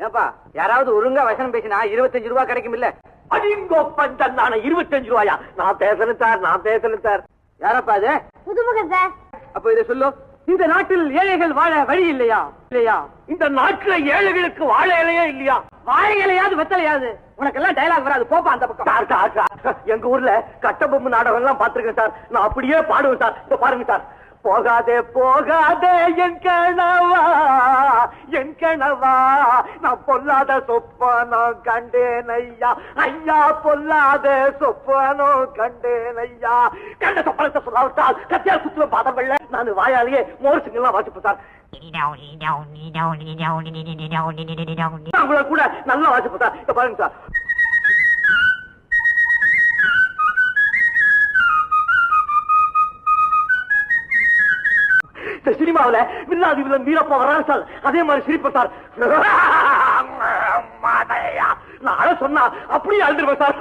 ஏப்பா யாராவது ஒழுங்கா வசனம் பேசினா 25 ரூபாய் கிடைக்கும் இல்ல? அடிங்கோப்பன் நானே 25 ரூபாயா? நான் பேசணும் சார். யாரப்பா அது? புதுமுகம் சார். அப்ப இதை சொல்லு. இந்த நாட்டில் ஏழைகள் வாழ வழி இல்லையா? இந்த நாட்டுல ஏழைகளுக்கு வாழை இலையே இல்லையா? வாழை இலையாவது வெத்தலையாது. உனக்கெல்லாம் டயலாக் வராது, போப்பா அந்த பக்கம். சார், எங்க ஊர்ல கட்டபொம்மு நாடகம் எல்லாம் பாத்துருக்கேன் சார். நான் அப்படியே பாடுவேன் சார். இப்ப பாருங்க சார். போகாதே போகாதே என் கணவா நான் பொல்லாத சொப்பனோ கண்டேன் ஐயா. ஐயா பொல்லாத சொப்பனோ கண்டேன் ஐயா. கண்ட சொப்பனத்தை சொல்லாவிட்டால் கத்தியால் குத்துவ பாதம் வெள்ள. நான் வாயாலேயே மோர் சிங்கெல்லாம் வாசிப்பேன் சார். உங்களை கூட நல்லா வாசிப்பேன் சார். இப்ப பாருங்க சார். சினிமாவில வில்லாதி வில்லன் வீரப்பா வர்றாங்க சார். அதே மாதிரி சிரிப்பேன் சார். நான் அழ சொன்னா அப்படியே அழுதுருவேன் சார்.